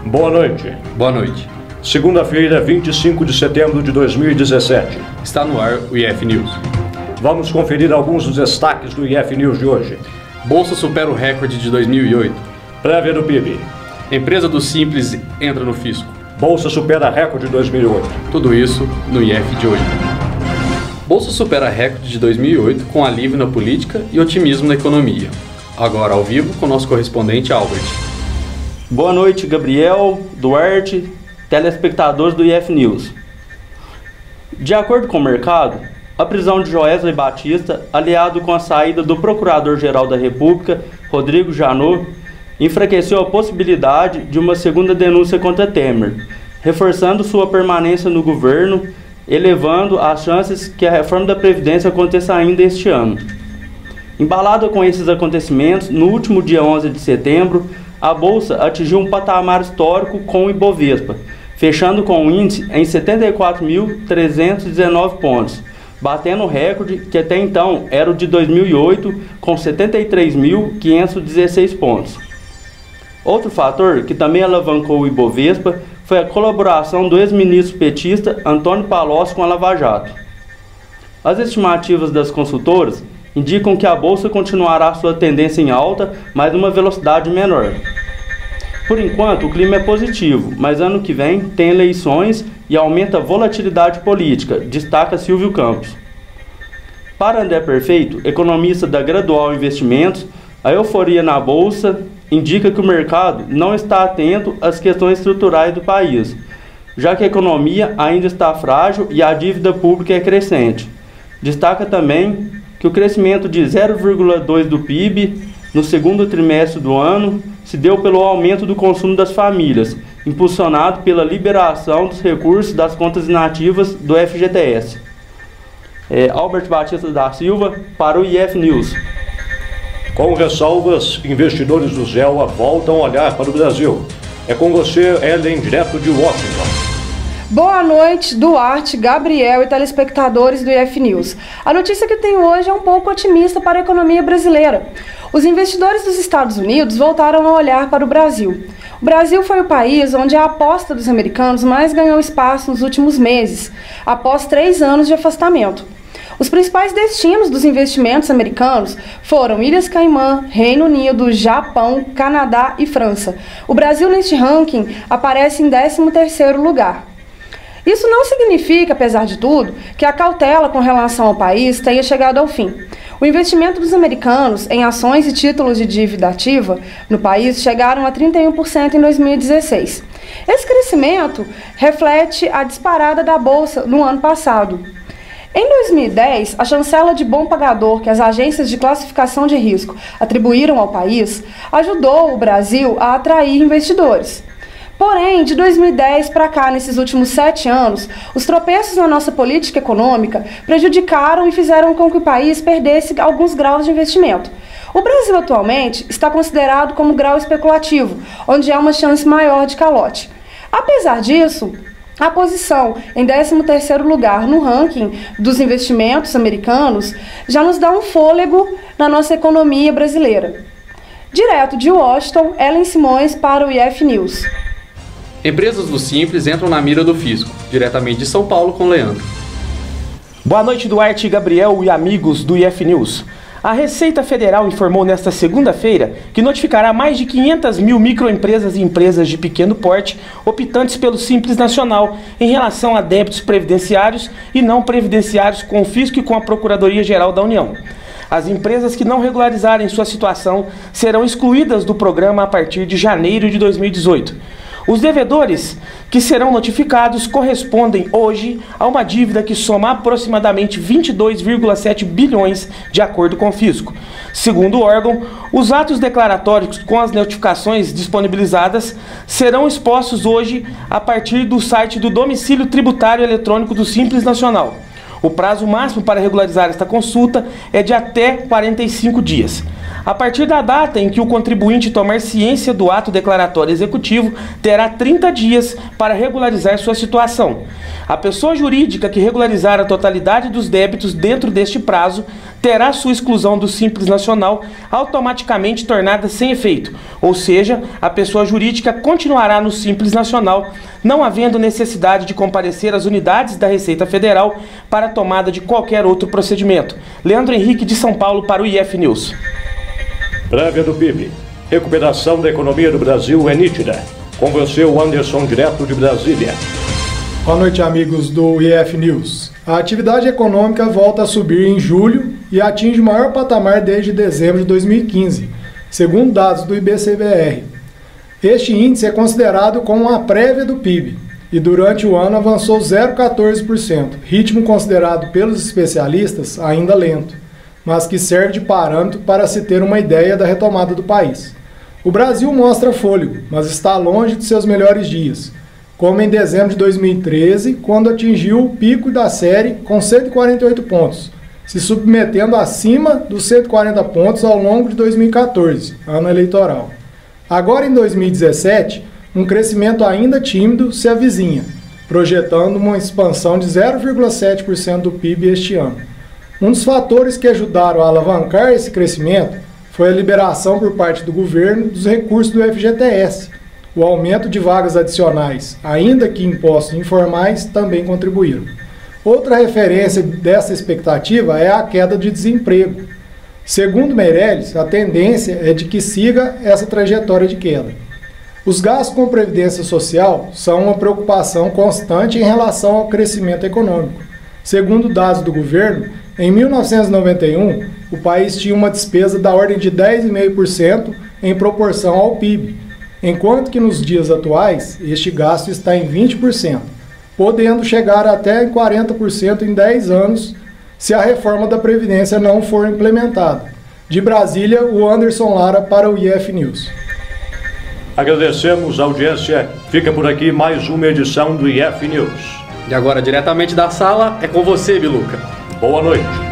Boa noite. Boa noite. Segunda-feira, 25 de setembro de 2017. Está no ar o IF News. Vamos conferir alguns dos destaques do IF News de hoje. Bolsa supera o recorde de 2008. Prévia do PIB. Empresa do Simples entra no fisco. Bolsa supera recorde de 2008. Tudo isso no IF de hoje. Bolsa supera recorde de 2008 com alívio na política e otimismo na economia. Agora ao vivo com nosso correspondente Albert. Boa noite, Gabriel, Duarte, telespectadores do IF News. De acordo com o mercado, a prisão de Joesley Batista, aliado com a saída do Procurador-Geral da República, Rodrigo Janot, enfraqueceu a possibilidade de uma segunda denúncia contra Temer, reforçando sua permanência no governo, elevando as chances que a reforma da Previdência aconteça ainda este ano. Embalada com esses acontecimentos, no último dia 11 de setembro, a Bolsa atingiu um patamar histórico com o Ibovespa, fechando com o índice em 74.319 pontos, batendo o recorde que até então era o de 2008, com 73.516 pontos. Outro fator que também alavancou o Ibovespa foi a colaboração do ex-ministro petista Antônio Palocci com a Lava Jato. As estimativas das consultoras indicam que a Bolsa continuará sua tendência em alta, mas numa velocidade menor. Por enquanto, o clima é positivo, mas ano que vem tem eleições e aumenta a volatilidade política, destaca Silvio Campos. Para André Perfeito, economista da Gradual Investimentos, a euforia na Bolsa indica que o mercado não está atento às questões estruturais do país, já que a economia ainda está frágil e a dívida pública é crescente. Destaca também que o crescimento de 0,2% do PIB no segundo trimestre do ano se deu pelo aumento do consumo das famílias, impulsionado pela liberação dos recursos das contas inativas do FGTS. Albert Batista da Silva para o IF News. Com ressalvas, investidores do ZELA voltam a olhar para o Brasil. É com você, Ellen, direto de Washington. Boa noite, Duarte, Gabriel e telespectadores do IF News. A notícia que tenho hoje é um pouco otimista para a economia brasileira. Os investidores dos Estados Unidos voltaram a olhar para o Brasil. O Brasil foi o país onde a aposta dos americanos mais ganhou espaço nos últimos meses, após 3 anos de afastamento. Os principais destinos dos investimentos americanos foram Ilhas Caimã, Reino Unido, Japão, Canadá e França. O Brasil, neste ranking, aparece em 13º lugar. Isso não significa, apesar de tudo, que a cautela com relação ao país tenha chegado ao fim. O investimento dos americanos em ações e títulos de dívida ativa no país chegaram a 31% em 2016. Esse crescimento reflete a disparada da Bolsa no ano passado. Em 2010, a chancela de bom pagador que as agências de classificação de risco atribuíram ao país ajudou o Brasil a atrair investidores. Porém, de 2010 para cá, nesses últimos 7 anos, os tropeços na nossa política econômica prejudicaram e fizeram com que o país perdesse alguns graus de investimento. O Brasil atualmente está considerado como grau especulativo, onde há uma chance maior de calote. Apesar disso, a posição em 13º lugar no ranking dos investimentos americanos já nos dá um fôlego na nossa economia brasileira. Direto de Washington, Ellen Simões para o IF News. Empresas do Simples entram na mira do fisco, diretamente de São Paulo com Leandro. Boa noite, Duarte, Gabriel e amigos do IF News. A Receita Federal informou nesta segunda-feira que notificará mais de 500 mil microempresas e empresas de pequeno porte optantes pelo Simples Nacional em relação a débitos previdenciários e não previdenciários com o Fisco e com a Procuradoria-Geral da União. As empresas que não regularizarem sua situação serão excluídas do programa a partir de janeiro de 2018. Os devedores que serão notificados correspondem hoje a uma dívida que soma aproximadamente 22,7 bilhões, de acordo com o Fisco. Segundo o órgão, os atos declaratórios com as notificações disponibilizadas serão expostos hoje a partir do site do Domicílio Tributário Eletrônico do Simples Nacional. O prazo máximo para regularizar esta consulta é de até 45 dias. A partir da data em que o contribuinte tomar ciência do ato declaratório executivo, terá 30 dias para regularizar sua situação. A pessoa jurídica que regularizar a totalidade dos débitos dentro deste prazo terá sua exclusão do Simples Nacional automaticamente tornada sem efeito, ou seja, a pessoa jurídica continuará no Simples Nacional, não havendo necessidade de comparecer às unidades da Receita Federal para a tomada de qualquer outro procedimento. Leandro Henrique, de São Paulo, para o IF News. Prévia do PIB. Recuperação da economia do Brasil é nítida. Com você, o Anderson, direto de Brasília. Boa noite, amigos do IF News. A atividade econômica volta a subir em julho e atinge o maior patamar desde dezembro de 2015, segundo dados do IBCBR. Este índice é considerado como uma prévia do PIB e durante o ano avançou 0,14%, ritmo considerado pelos especialistas ainda lento, mas que serve de parâmetro para se ter uma ideia da retomada do país. O Brasil mostra fôlego, mas está longe de seus melhores dias, como em dezembro de 2013, quando atingiu o pico da série com 148 pontos, se submetendo acima dos 140 pontos ao longo de 2014, ano eleitoral. Agora, em 2017, um crescimento ainda tímido se avizinha, projetando uma expansão de 0,7% do PIB este ano. Um dos fatores que ajudaram a alavancar esse crescimento foi a liberação por parte do governo dos recursos do FGTS. O aumento de vagas adicionais, ainda que impostos informais, também contribuíram. Outra referência dessa expectativa é a queda de desemprego. Segundo Meirelles, a tendência é de que siga essa trajetória de queda. Os gastos com previdência social são uma preocupação constante em relação ao crescimento econômico. Segundo dados do governo, em 1991, o país tinha uma despesa da ordem de 10,5% em proporção ao PIB, enquanto que nos dias atuais, este gasto está em 20%, podendo chegar até 40% em 10 anos se a reforma da Previdência não for implementada. De Brasília, o Anderson Lara para o IF News. Agradecemos a audiência. Fica por aqui mais uma edição do IF News. E agora, diretamente da sala, é com você, Biluca. Boa noite.